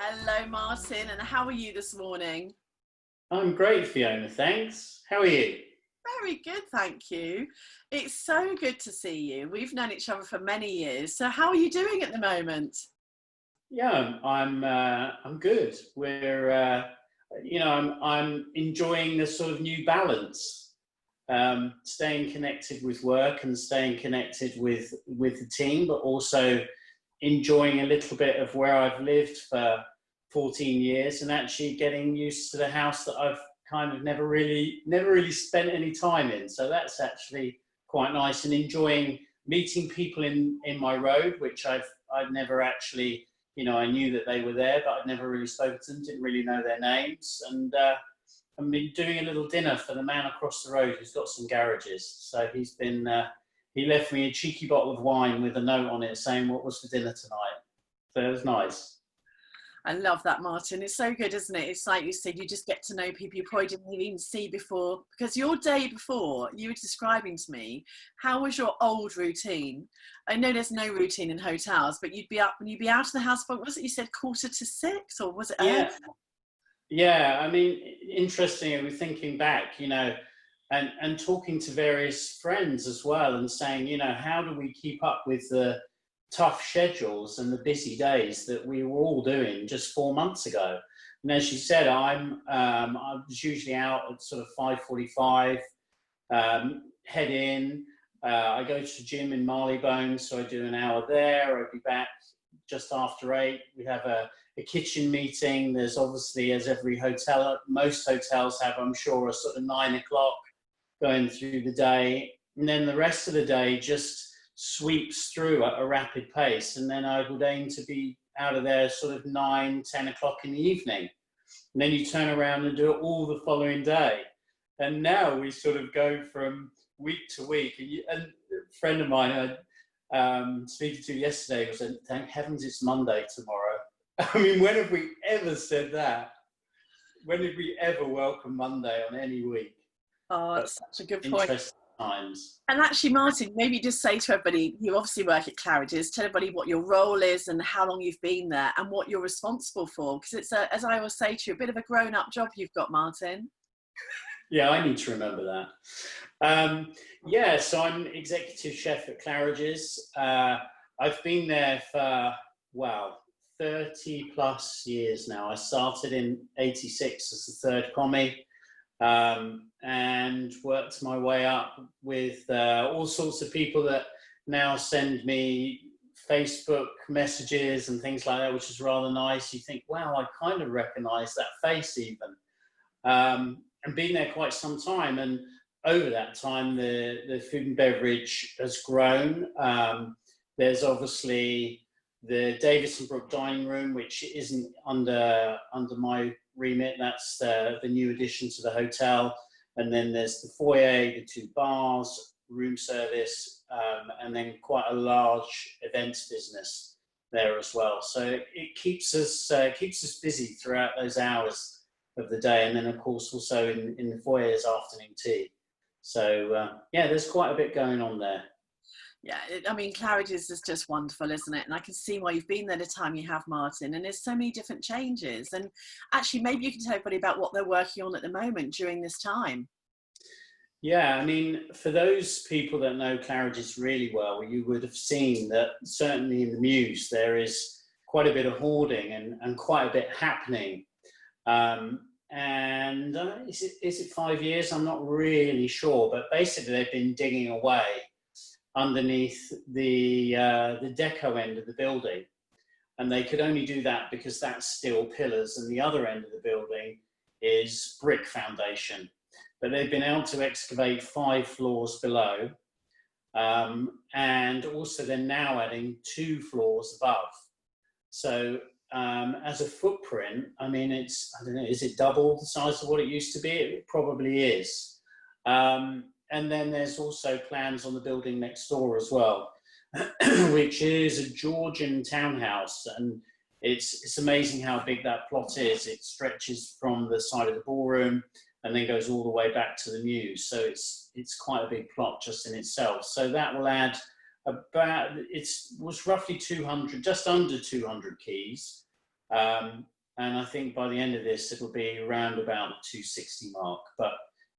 Hello, Martyn, and how are you this morning? I'm great, Fiona, thanks. How are you? Very good, thank you. It's so good to see you. We've known each other for many years. So how are you doing at the moment? Yeah, I'm good. I'm enjoying the sort of new balance, staying connected with work and staying connected with the team, but also enjoying a little bit of where I've lived for 14 years and actually getting used to the house that I've kind of never really spent any time in. So that's actually quite nice, and enjoying meeting people in my road, which I've never actually, I knew that they were there, but I'd never really spoken to them, didn't really know their names. And I've been doing a little dinner for the man across the road who's got some garages. So he left me a cheeky bottle of wine with a note on it saying what was for dinner tonight. So it was nice. I love that, Martyn. It's so good, isn't it? It's like you said, you just get to know people you probably didn't even see before. Because your day before, you were describing to me, how was your old routine? I know there's no routine in hotels, but you'd be up and you'd be out of the house by, was it you said 5:45, or was it early? Yeah, yeah. I mean, interesting. I was thinking back, and talking to various friends as well, and saying, how do we keep up with the tough schedules and the busy days that we were all doing just 4 months ago? And as you said, I was usually out at sort of 5:45, head in. I go to the gym in Marylebone, so I do an hour there. I'd be back just after 8. We have a kitchen meeting. There's obviously, as every hotel, most hotels have, I'm sure, a sort of 9 o'clock going through the day. And then the rest of the day just sweeps through at a rapid pace. And then I would aim to be out of there sort of 9, 10 o'clock in the evening. And then you turn around and do it all the following day. And now we sort of go from week to week. And a friend of mine speaking to yesterday was saying, thank heavens it's Monday tomorrow. I mean, when have we ever said that? When did we ever welcome Monday on any week? Oh, But that's such a good point. interesting times. And actually, Martyn, maybe just say to everybody, you obviously work at Claridge's, tell everybody what your role is and how long you've been there and what you're responsible for. Because it's, as I always say to you, a bit of a grown-up job you've got, Martyn. Yeah, I need to remember that. So I'm executive chef at Claridge's. I've been there for, 30 plus years now. I started in '86 as the third commie, and worked my way up with all sorts of people that now send me Facebook messages and things like that, which is rather nice. You think, wow, I kind of recognise that face even. And been there quite some time, and over that time the food and beverage has grown. There's obviously the Davison Brook dining room, which isn't under my remit. That's the new addition to the hotel. And then there's the foyer, the 2 bars, room service, and then quite a large events business there as well. So it keeps us busy throughout those hours of the day. And then of course also in the foyer is afternoon tea. So there's quite a bit going on there. Yeah, I mean, Claridge's is just wonderful, isn't it? And I can see why you've been there the time you have, Martyn. And there's so many different changes. And actually, maybe you can tell everybody about what they're working on at the moment during this time. Yeah, I mean, for those people that know Claridge's really well, you would have seen that certainly in the Mews there is quite a bit of hoarding and quite a bit happening. Is it 5 years? I'm not really sure, but basically they've been digging away underneath the deco end of the building, and they could only do that because that's steel pillars, and the other end of the building is brick foundation. But they've been able to excavate 5 floors below, and also they're now adding 2 floors above. So as a footprint, I mean, I don't know, is it double the size of what it used to be? It probably is. And then there's also plans on the building next door as well, which is a Georgian townhouse. And it's amazing how big that plot is. It stretches from the side of the ballroom and then goes all the way back to the Mews. So it's quite a big plot just in itself. So that will add was roughly 200, just under 200 keys. And I think by the end of this, it'll be around about the 260 mark. But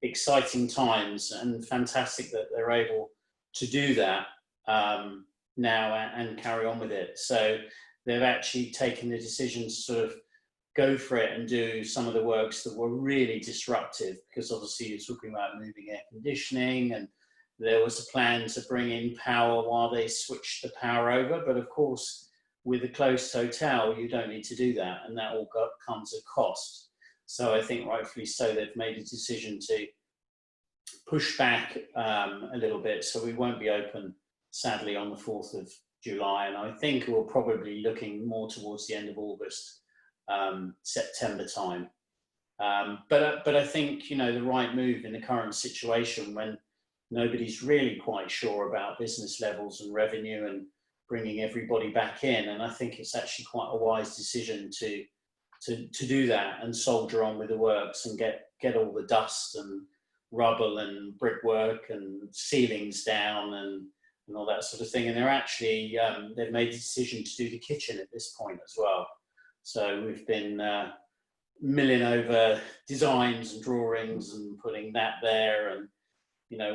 exciting times, and fantastic that they're able to do that now and carry on with it. So they've actually taken the decision to sort of go for it and do some of the works that were really disruptive, because obviously you're talking about moving air conditioning, and there was a plan to bring in power while they switched the power over. But of course, with a closed hotel, you don't need to do that, and that all comes at cost. So I think rightfully so, they've made a decision to push back a little bit. So we won't be open, sadly, on the 4th of July. And I think we're probably looking more towards the end of August, September time. But I think, the right move in the current situation, when nobody's really quite sure about business levels and revenue and bringing everybody back in. And I think it's actually quite a wise decision to do that and soldier on with the works and get all the dust and rubble and brickwork and ceilings down and all that sort of thing. And they're actually, they've made the decision to do the kitchen at this point as well. So we've been milling over designs and drawings and putting that there, and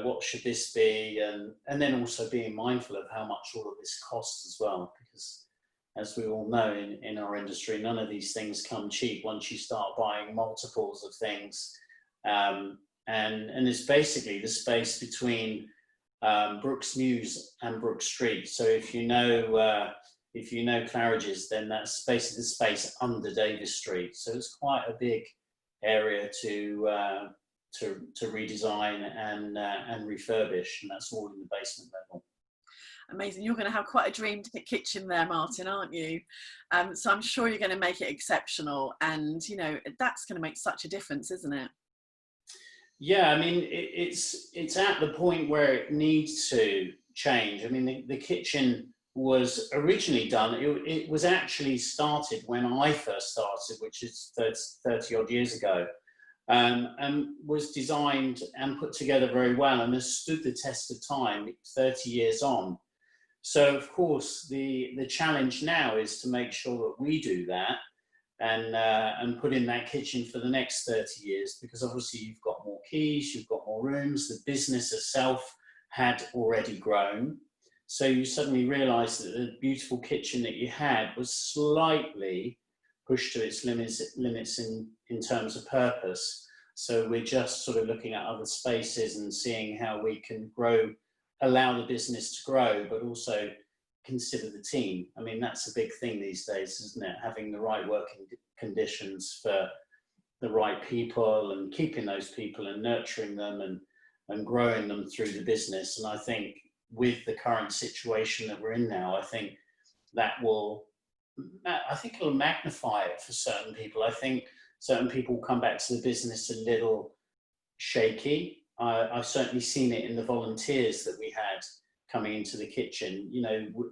what should this be, and then also being mindful of how much all of this costs as well, because as we all know in our industry, none of these things come cheap once you start buying multiples of things. And it's basically the space between Brooks Mews and Brook Street. So if you know Claridge's, then that's basically the space under Davis Street. So it's quite a big area to redesign and refurbish, and that's all in the basement level. Amazing. You're going to have quite a dream kitchen there, Martyn, aren't you? So I'm sure you're going to make it exceptional, and that's going to make such a difference, isn't it? Yeah, I mean, it's at the point where it needs to change. I mean, the kitchen was originally done, it was actually started when I first started, which is 30 odd years ago. And was designed and put together very well, and has stood the test of time 30 years on. So of course the challenge now is to make sure that we do that and put in that kitchen for the next 30 years, because obviously you've got more keys, you've got more rooms, the business itself had already grown. So you suddenly realise that the beautiful kitchen that you had was slightly pushed to its limits in terms of purpose. So we're just sort of looking at other spaces and seeing how we can grow, allow the business to grow, but also consider the team. I mean, that's a big thing these days, isn't it? Having the right working conditions for the right people, and keeping those people and nurturing them and growing them through the business. And I think with the current situation that we're in now, I think it'll magnify it for certain people. I think certain people come back to the business a little shaky. I've certainly seen it in the volunteers that we had coming into the kitchen.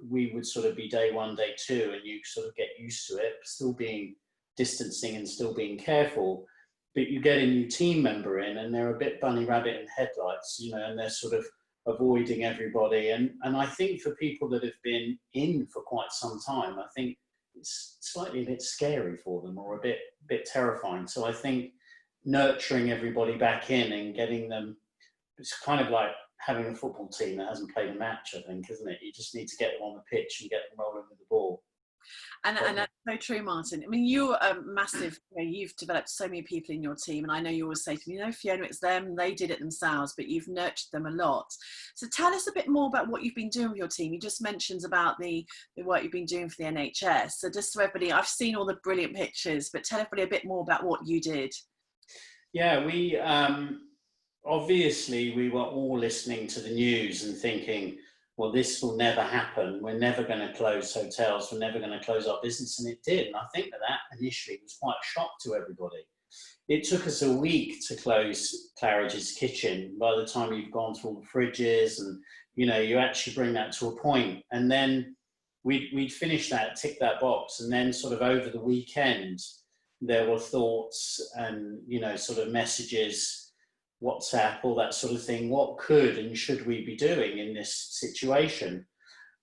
We would sort of be day one, day two, and you sort of get used to it, still being distancing and still being careful. But you get a new team member in, and they're a bit bunny rabbit in headlights, and they're sort of avoiding everybody. And I think for people that have been in for quite some time, I think it's slightly a bit scary for them, or a bit terrifying. So I think nurturing everybody back in and getting them, it's kind of like having a football team that hasn't played a match, I think, isn't it? You just need to get them on the pitch and get them rolling with the ball. And that's so true, Martyn. I mean, you're a massive, you've developed so many people in your team, and I know you always say to me, Fiona, it's them, they did it themselves, but you've nurtured them a lot. So tell us a bit more about what you've been doing with your team. You just mentioned about the work you've been doing for the NHS. So just so everybody, I've seen all the brilliant pictures, but tell everybody a bit more about what you did. Yeah, we obviously we were all listening to the news and thinking, well, this will never happen. We're never going to close hotels. We're never going to close our business. And it did. And I think that initially was quite a shock to everybody. It took us a week to close Claridge's kitchen. By the time you've gone through all the fridges and, you actually bring that to a point. And then we'd finished that, tick that box. And then sort of over the weekend, there were thoughts and, sort of messages, WhatsApp, all that sort of thing. What could and should we be doing in this situation?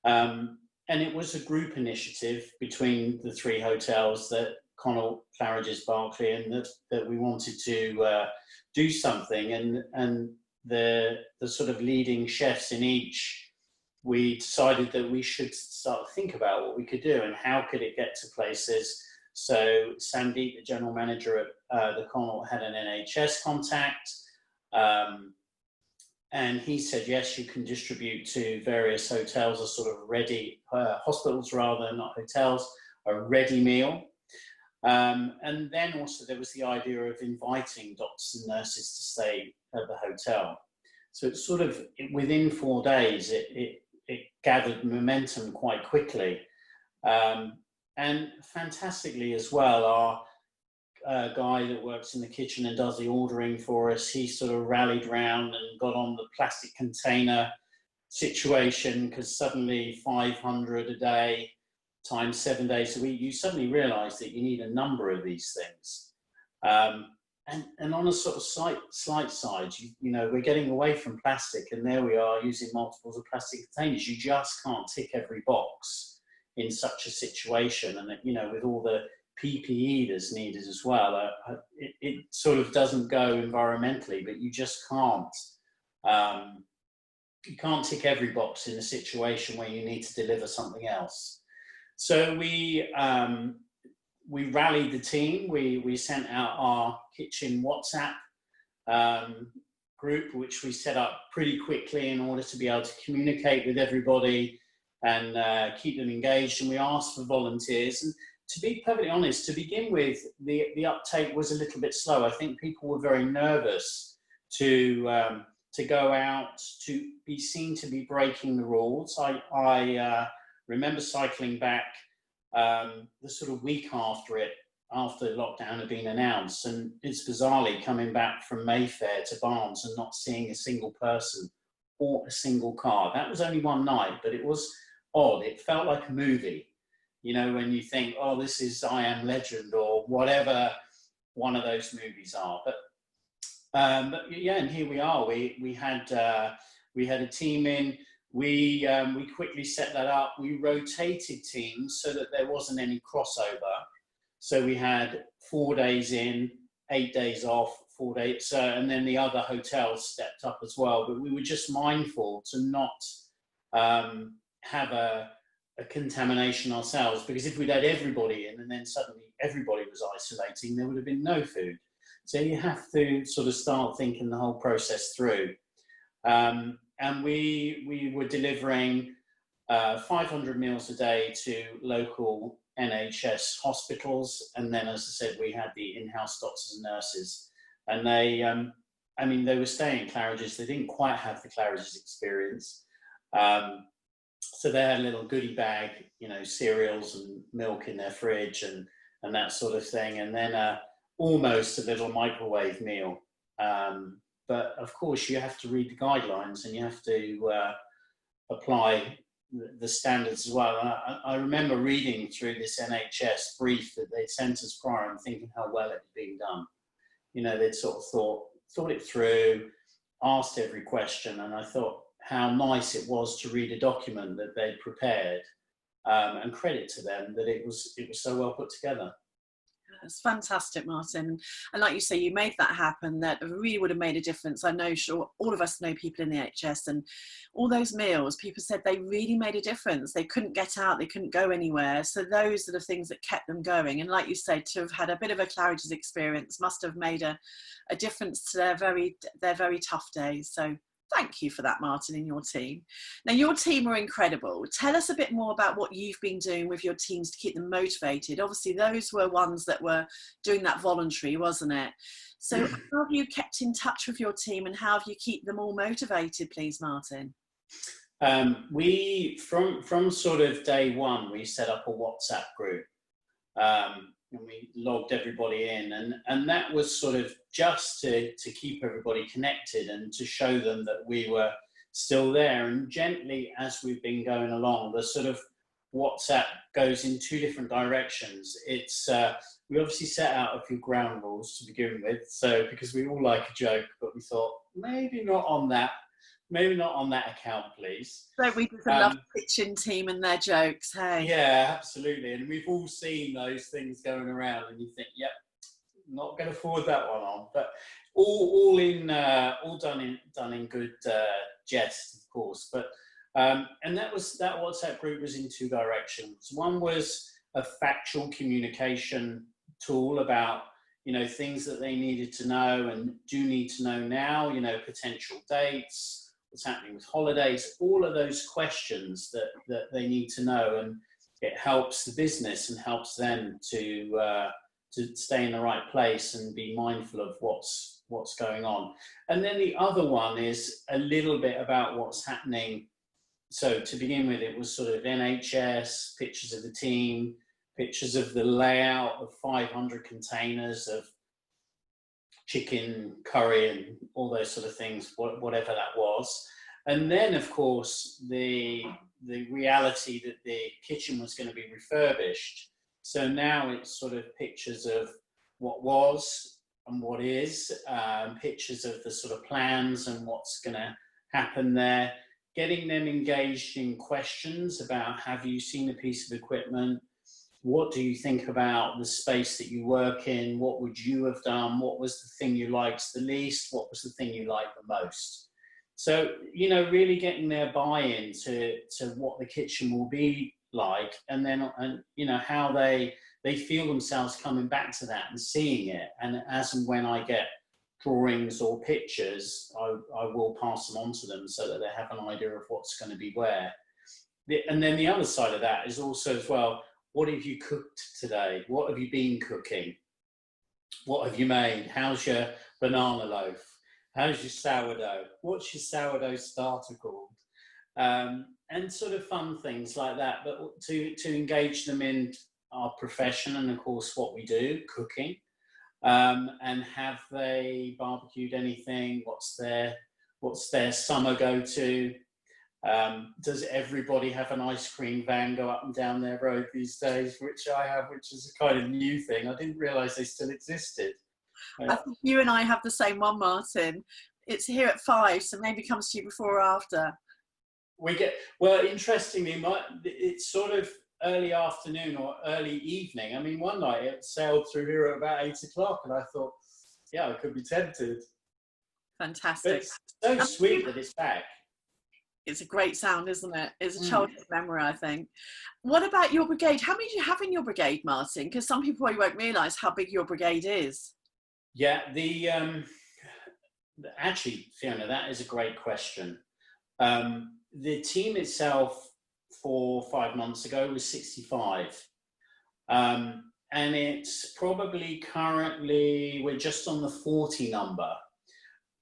And and it was a group initiative between the three hotels, that Connaught, Claridge's, Berkeley, and that we wanted to do something. And the sort of leading chefs in each, we decided that we should start to think about what we could do and how could it get to places. So Sandeep, the general manager at the Connaught, had an NHS contact, and he said, yes, you can distribute to various hotels a sort of ready, hospitals rather, not hotels, a ready meal. And then also there was the idea of inviting doctors and nurses to stay at the hotel. So it's sort of, within 4 days, it gathered momentum quite quickly. And fantastically as well, our guy that works in the kitchen and does the ordering for us, he sort of rallied round and got on the plastic container situation, because suddenly 500 a day times 7 days a week, you suddenly realise that you need a number of these things. And on a sort of slight side, you know, we're getting away from plastic, and there we are using multiples of plastic containers. You just can't tick every box in such a situation, and you know, with all the PPE that's needed as well, it sort of doesn't go environmentally, but you just can't. You can't tick every box in a situation where you need to deliver something else. So we rallied the team. We sent out our kitchen WhatsApp group, which we set up pretty quickly in order to be able to communicate with everybody and keep them engaged. And we asked for volunteers. And to be perfectly honest, to begin with, the uptake was a little bit slow. I think people were very nervous to go out, to be seen to be breaking the rules. I remember cycling back the sort of week after lockdown had been announced, and it's bizarrely coming back from Mayfair to Barnes and not seeing a single person or a single car. That was only one night, but it was odd. It felt like a movie, you know, when you think, oh, this is I Am Legend or whatever one of those movies are. But yeah, and here we are. We had a team in. We quickly set that up. We rotated teams so that there wasn't any crossover. So we had 4 days in, 8 days off, 4 days, and then the other hotels stepped up as well. But we were just mindful to not have a contamination ourselves, because if we'd had everybody in and then suddenly everybody was isolating, there would have been no food. So you have to sort of start thinking the whole process through. And we were delivering 500 meals a day to local NHS hospitals. And then, as I said, we had the in-house doctors and nurses. And they, I mean, they were staying in Claridge's. They didn't quite have the Claridge's experience. So they had a little goodie bag, you know, cereals and milk in their fridge and that sort of thing. And then almost a little microwave meal. But of course, you have to read the guidelines and you have to apply the standards as well. And I remember reading through this NHS brief that they'd sent us prior and thinking how well it had been done. You know, they'd sort of thought it through, asked every question, and I thought how nice it was to read a document that they'd prepared, and credit to them that it was so well put together. It's fantastic, Martyn. And like you say, you made that happen. That really would have made a difference. I know, sure, all of us know people in the NHS, and all those meals, people said they really made a difference. They couldn't get out, they couldn't go anywhere. So those are the things that kept them going. And like you say, to have had a bit of a Claridge's experience must have made a difference to their very tough days. So thank you for that, Martyn, and your team. Now, your team are incredible. Tell us a bit more about what you've been doing with your teams to keep them motivated. Obviously, those were ones that were doing that voluntary, wasn't it? So how have you kept in touch with your team, and how have you keep them all motivated, please, Martyn? We, from sort of day one, we set up a WhatsApp group. And we logged everybody in, and that was sort of just to keep everybody connected and to show them that we were still there. And gently, as we've been going along, the sort of WhatsApp goes in two different directions. It's we obviously set out a few ground rules to begin with, so because we all like a joke, but we thought maybe not on that maybe not on that account, please. Don't we just love the kitchen team and their jokes, hey? Yeah, absolutely. And we've all seen those things going around and you think, yep, not going to forward that one on. But all done in good jest, of course. But and that WhatsApp group was in two directions. One was a factual communication tool about, you know, things that they needed to know and do need to know now, you know, potential dates, what's happening with holidays, all of those questions that they need to know. And it helps the business and helps them to stay in the right place and be mindful of what's going on. And then the other one is a little bit about what's happening. So to begin with, it was sort of NHS, pictures of the team, pictures of the layout of 500 containers of chicken curry and all those sort of things, whatever that was. And then, of course, the reality that the kitchen was going to be refurbished. So now it's sort of pictures of what was and what is, pictures of the sort of plans and what's going to happen there, getting them engaged in questions about, have you seen a piece of equipment? What do you think about the space that you work in? What would you have done? What was the thing you liked the least? What was the thing you liked the most? So, you know, really getting their buy-in to what the kitchen will be like, and then, you know, how they feel themselves coming back to that and seeing it. And as and when I get drawings or pictures, I will pass them on to them so that they have an idea of what's going to be where. And then the other side of that is also as well, what have you cooked today? What have you been cooking? What have you made? How's your banana loaf? How's your sourdough? What's your sourdough starter called? And sort of fun things like that, but to engage them in our profession and, of course, what we do, cooking. And have they barbecued anything? What's their summer go-to? Does everybody have an ice cream van go up and down their road these days, which I have, which is a kind of new thing. I didn't realise they still existed. I think you and I have the same one, Martyn. It's here at 5, so maybe comes to you before or after. Well, interestingly, it's sort of early afternoon or early evening. I mean, one night it sailed through here at about 8 o'clock, and I thought, yeah, I could be tempted. Fantastic. But it's so sweet that it's back. It's a great sound, isn't it? It's a childhood memory, I think. What about your brigade? How many do you have in your brigade, Martyn? Because some people probably won't realise how big your brigade is. Yeah, actually, Fiona, that is a great question. The team itself 4 or 5 months ago was 65. And it's probably currently, we're just on the 40 number.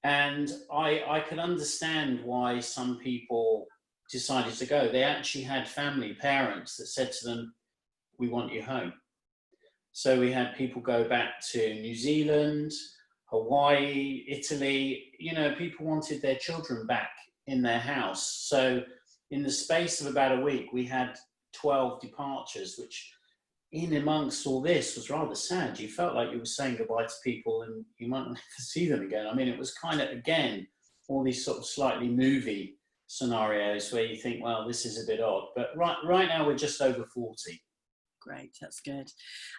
And I could understand why some people decided to go. They actually had family, parents that said to them, we want you home. So we had people go back to New Zealand, Hawaii, Italy. You know, people wanted their children back in their house. So in the space of about a week, we had 12 departures, which in amongst all this was rather sad. You felt like you were saying goodbye to people and you might never see them again. I mean, it was kind of, again, all these sort of slightly movie scenarios where you think, well, this is a bit odd. But right now we're just over 40. Great, that's good.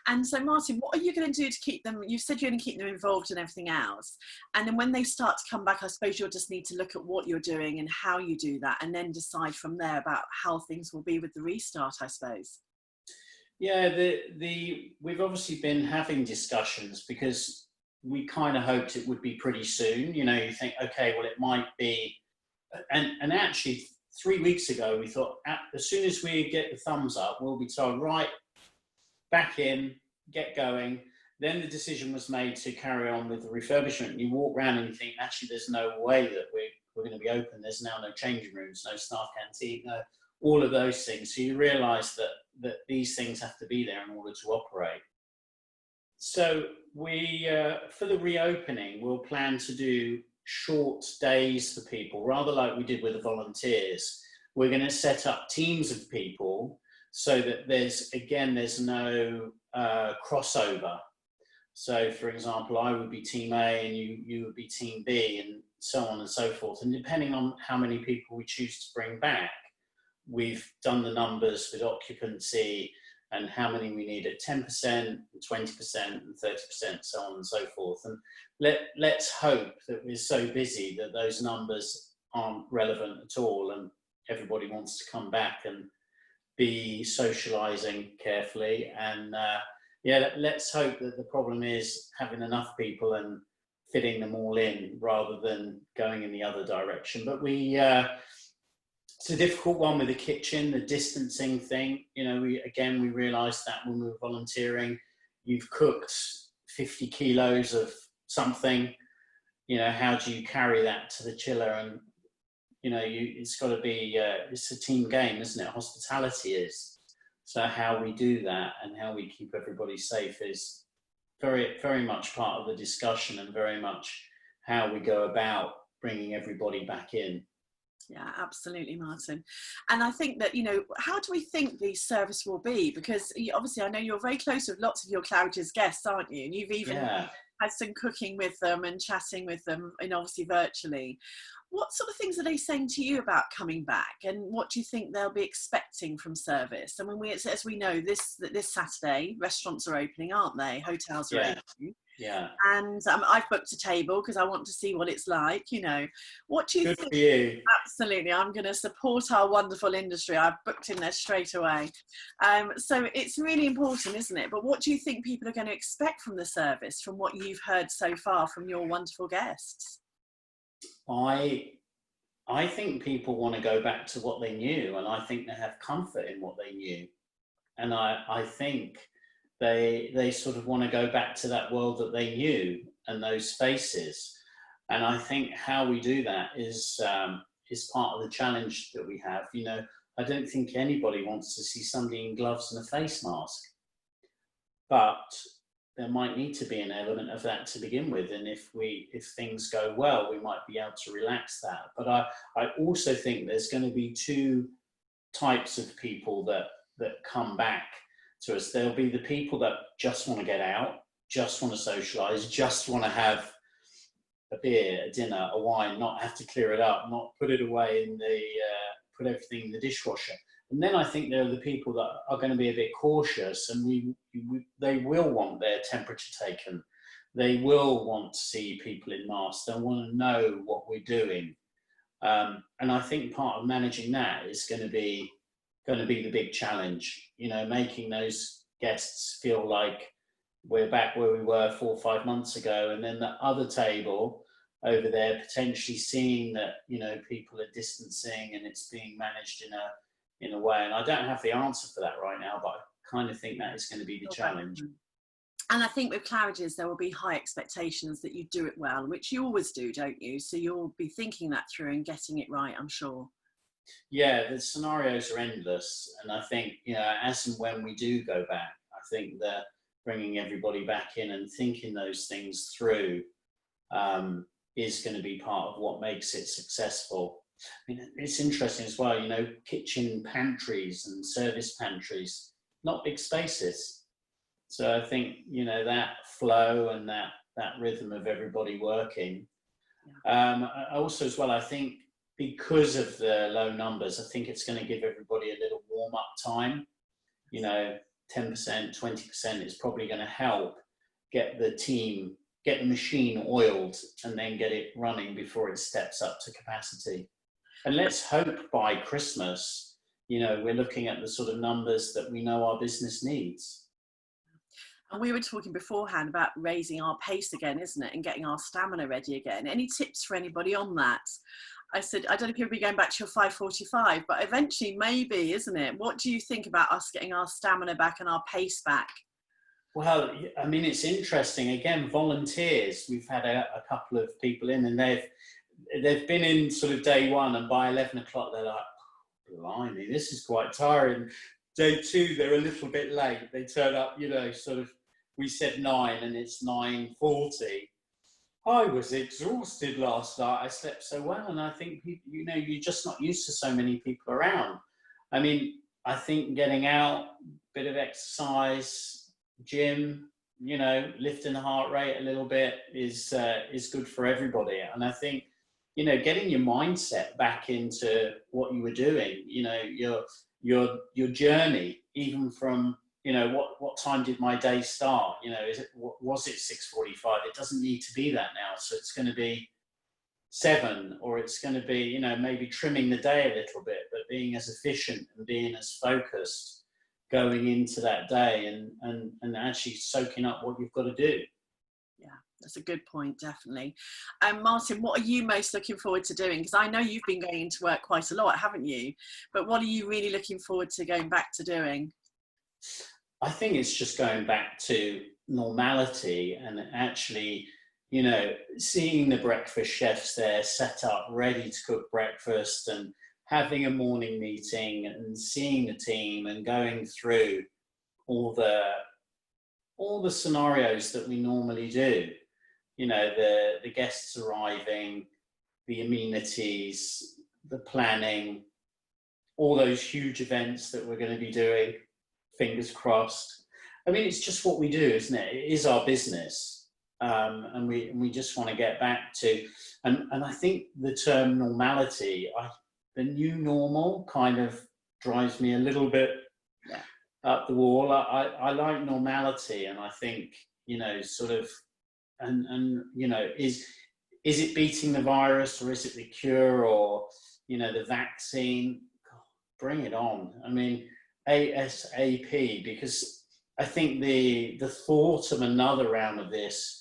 And so, Martyn, what are you going to do to keep them? You said you're going to keep them involved in everything else. And then when they start to come back, I suppose you'll just need to look at what you're doing and how you do that, and then decide from there about how things will be with the restart, I suppose. Yeah, we've obviously been having discussions because we kind of hoped it would be pretty soon. You know, you think, okay, well, it might be. And actually, 3 weeks ago, we thought, as soon as we get the thumbs up, we'll be told, right, back in, get going. Then the decision was made to carry on with the refurbishment. You walk around and you think, actually, there's no way that we're going to be open. There's now no changing rooms, no staff canteen, no, all of those things. So you realise that these things have to be there in order to operate. So we, for the reopening, we'll plan to do short days for people, rather like we did with the volunteers. We're going to set up teams of people so that there's no crossover. So, for example, I would be team A and you would be team B, and so on and so forth. And depending on how many people we choose to bring back, we've done the numbers with occupancy and how many we need at 10%, 20%, and 30%, so on and so forth. And let's hope that we're so busy that those numbers aren't relevant at all, and everybody wants to come back and be socialising carefully. And let's hope that the problem is having enough people and fitting them all in rather than going in the other direction. But it's a difficult one with the kitchen, the distancing thing. You know, we realised that when we were volunteering. You've cooked 50 kilos of something. You know, how do you carry that to the chiller? And you know, it's got to be. It's a team game, isn't it? Hospitality is. So how we do that and how we keep everybody safe is very, very much part of the discussion, and very much how we go about bringing everybody back in. Yeah, absolutely, Martyn. And I think that, you know, how do we think the service will be? Because obviously I know you're very close with lots of your Claridge's guests, aren't you? And you've even had some cooking with them and chatting with them, and obviously virtually. What sort of things are they saying to you about coming back, and what do you think they'll be expecting from service? I mean, as we know, this Saturday, restaurants are opening, aren't they? Hotels are opening. Yeah. And I've booked a table because I want to see what it's like, you know. What do you think? Good for you. Absolutely. I'm going to support our wonderful industry. I've booked in there straight away. So it's really important, isn't it? But what do you think people are going to expect from the service, from what you've heard so far from your wonderful guests? I think people want to go back to what they knew, and I think they have comfort in what they knew. And I think they sort of want to go back to that world that they knew and those spaces. And I think how we do that is part of the challenge that we have. You know, I don't think anybody wants to see somebody in gloves and a face mask, but there might need to be an element of that to begin with. And if things go well, we might be able to relax that. But I also think there's going to be two types of people that come back to us. There'll be the people that just want to get out, just want to socialise, just want to have a beer, a dinner, a wine, not have to clear it up, not put it away in put everything in the dishwasher. And then I think there are the people that are going to be a bit cautious, and they will want their temperature taken. They will want to see people in masks. They want to know what we're doing. And I think part of managing that is going to be the big challenge. You know, making those guests feel like we're back where we were 4 or 5 months ago, and then the other table over there potentially seeing that, you know, people are distancing and it's being managed in a way. And I don't have the answer for that right now, but I kind of think that is going to be the challenge. And I think with Claridge's, there will be high expectations that you do it well, which you always do, don't you? So you'll be thinking that through and getting it right, I'm sure. Yeah, the scenarios are endless. And I think, you know, as and when we do go back, I think that bringing everybody back in and thinking those things through is going to be part of what makes it successful. I mean, it's interesting as well, you know, kitchen pantries and service pantries, not big spaces. So I think, you know, that flow and that rhythm of everybody working. Also as well, I think because of the low numbers, I think it's going to give everybody a little warm-up time. You know, 10%, 20% is probably going to help get the machine oiled and then get it running before it steps up to capacity. And let's hope by Christmas, you know, we're looking at the sort of numbers that we know our business needs. And we were talking beforehand about raising our pace again, isn't it? And getting our stamina ready again. Any tips for anybody on that? I said, I don't know if you'll be going back to your 5:45, but eventually maybe, isn't it? What do you think about us getting our stamina back and our pace back? Well, I mean, it's interesting. Again, volunteers, we've had a couple of people in, and they've been in sort of day one, and by 11 o'clock, they're like, blimey, this is quite tiring. Day two, they're a little bit late. They turn up, you know, sort of, we said 9 and it's 9:40. I was exhausted last night. I slept so well. And I think, you know, you're just not used to so many people around. I mean, I think getting out, bit of exercise, gym, you know, lifting the heart rate a little bit is good for everybody. And I think getting your mindset back into what you were doing, your journey, even from, what time did my day start? Was it 6:45? It doesn't need to be that now. So it's going to be 7, or it's going to be, maybe trimming the day a little bit, but being as efficient and being as focused going into that day, and actually soaking up what you've got to do. Yeah, that's a good point, definitely. Martyn, what are you most looking forward to doing? Because I know you've been going into work quite a lot, haven't you? But what are you really looking forward to going back to doing? I think it's just going back to normality, and actually, seeing the breakfast chefs there set up, ready to cook breakfast, and having a morning meeting and seeing the team and going through all the scenarios that we normally do. The guests arriving, the amenities, the planning, all those huge events that we're going to be doing, fingers crossed. I mean, it's just what we do, isn't it? It is our business. And we just want to get back to, and I think the term normality, the new normal, kind of drives me a little bit up the wall. I like normality, and I think, sort of, and is it beating the virus, or is it the cure, or the vaccine? God, bring it on. I mean, ASAP, because I think the thought of another round of this,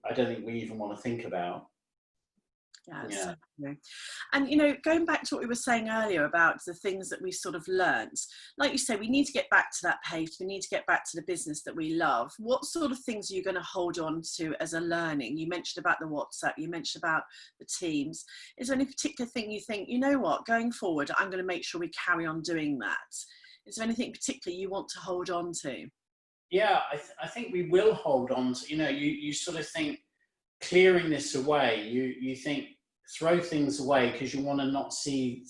I don't think we even want to think about. Yeah. And going back to what we were saying earlier about the things that we sort of learnt, like you say, we need to get back to that pace, we need to get back to the business that we love. What sort of things are you going to hold on to as a learning? You mentioned about the WhatsApp, you mentioned about the teams. Is there any particular thing you think, what, going forward, I'm going to make sure we carry on doing that? Is there anything particular you want to hold on to? Yeah, I think we will hold on to, you sort of think, clearing this away, you think, throw things away because you want to not see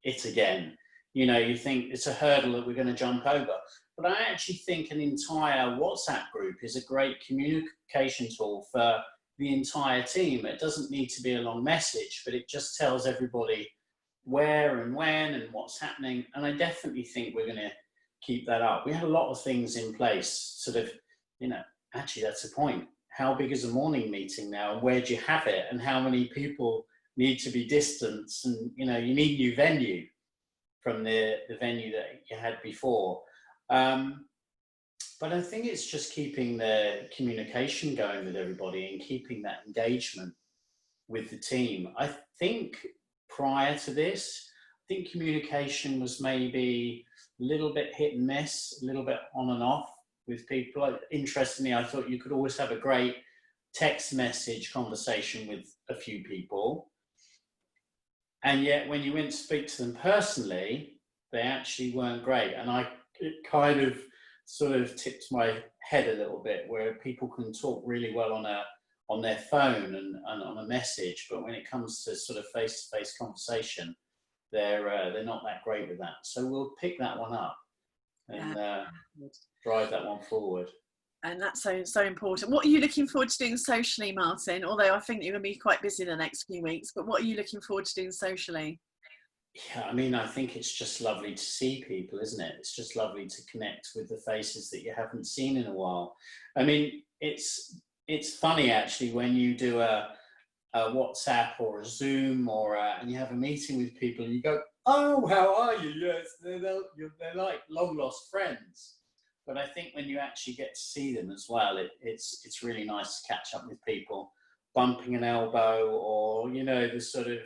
it again. You think it's a hurdle that we're going to jump over. But I actually think an entire WhatsApp group is a great communication tool for the entire team. It doesn't need to be a long message, but it just tells everybody where and when and what's happening. And I definitely think we're going to keep that up. We had a lot of things in place, sort of, actually that's the point. How big is a morning meeting now, and where do you have it, and how many people need to be distanced, and you need new venue from the venue that you had before. But I think it's just keeping the communication going with everybody and keeping that engagement with the team. I think prior to this, I think communication was maybe a little bit hit and miss, a little bit on and off with people. Interestingly, I thought you could always have a great text message conversation with a few people, and yet when you went to speak to them personally, they actually weren't great. And it kind of sort of tipped my head a little bit, where people can talk really well on their phone and on a message, but when it comes to sort of face-to-face conversation, they're not that great with that. So we'll pick that one up and drive that one forward. And that's so important. What are you looking forward to doing socially, Martyn? Although I think you're going to be quite busy the next few weeks, but what are you looking forward to doing socially? Yeah, I mean, I think it's just lovely to see people, isn't it? It's just lovely to connect with the faces that you haven't seen in a while. I mean, it's funny actually when you do a WhatsApp or a Zoom and you have a meeting with people and you go, "Oh, how are you?" Yes, they're like long lost friends. But I think when you actually get to see them as well, it's really nice to catch up with people, bumping an elbow, or the sort of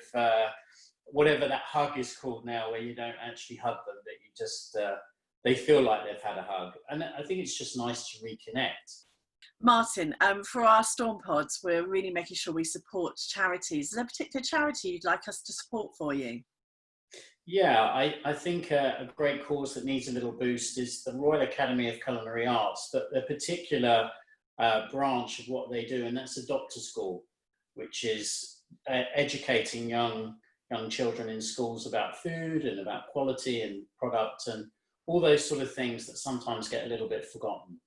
whatever that hug is called now, where you don't actually hug them, but you just they feel like they've had a hug. And I think it's just nice to reconnect. Martyn, for our Storm Pods, we're really making sure we support charities. Is there a particular charity you'd like us to support for you? Yeah, I think a great cause that needs a little boost is the Royal Academy of Culinary Arts, but a particular branch of what they do, and that's a doctor school, which is educating young children in schools about food and about quality and product and all those sort of things that sometimes get a little bit forgotten.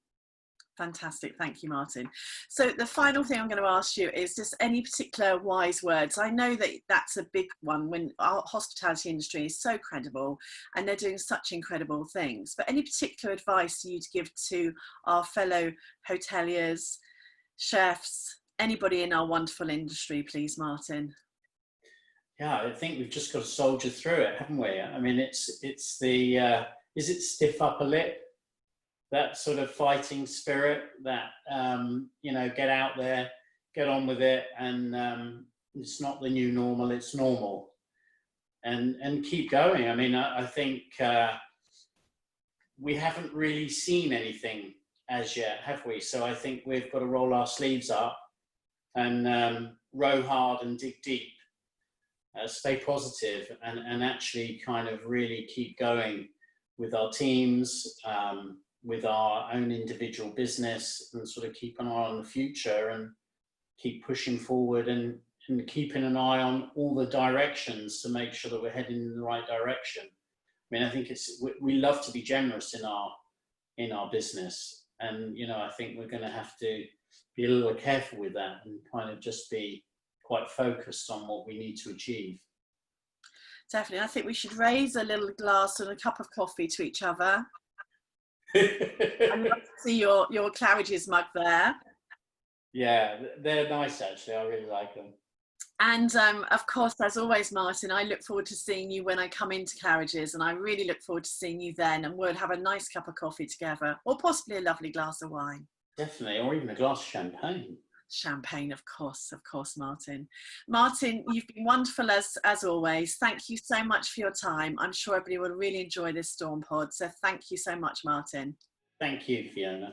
Fantastic. Thank you, Martyn. So the final thing I'm going to ask you is just any particular wise words. I know that that's a big one when our hospitality industry is so credible and they're doing such incredible things, but any particular advice you'd give to our fellow hoteliers, chefs, anybody in our wonderful industry, please, Martyn? Yeah, I think we've just got to soldier through it, haven't we? I mean, it's the is it stiff upper lip? That sort of fighting spirit, that you know, get out there, get on with it, and it's not the new normal, it's normal, and keep going. I mean, I think we haven't really seen anything as yet, have we? So I think we've got to roll our sleeves up and row hard and dig deep, stay positive, and actually kind of really keep going with our teams, with our own individual business, and sort of keep an eye on the future and keep pushing forward and keeping an eye on all the directions to make sure that we're heading in the right direction. I mean, I think we love to be generous in our business, and you know, I think we're going to have to be a little careful with that and kind of just be quite focused on what we need to achieve. Definitely. I think we should raise a little glass and a cup of coffee to each other. I'd love to see your Claridge's mug there. Yeah, they're nice actually. I really like them. And of course, as always, Martyn, I look forward to seeing you when I come into Claridge's, and I really look forward to seeing you then, and we'll have a nice cup of coffee together, or possibly a lovely glass of wine. Definitely, or even a glass of champagne. Champagne, of course, Martyn. Martyn, you've been wonderful as always. Thank you so much for your time. I'm sure everybody will really enjoy this Storm Pod. So thank you so much, Martyn. Thank you, Fiona.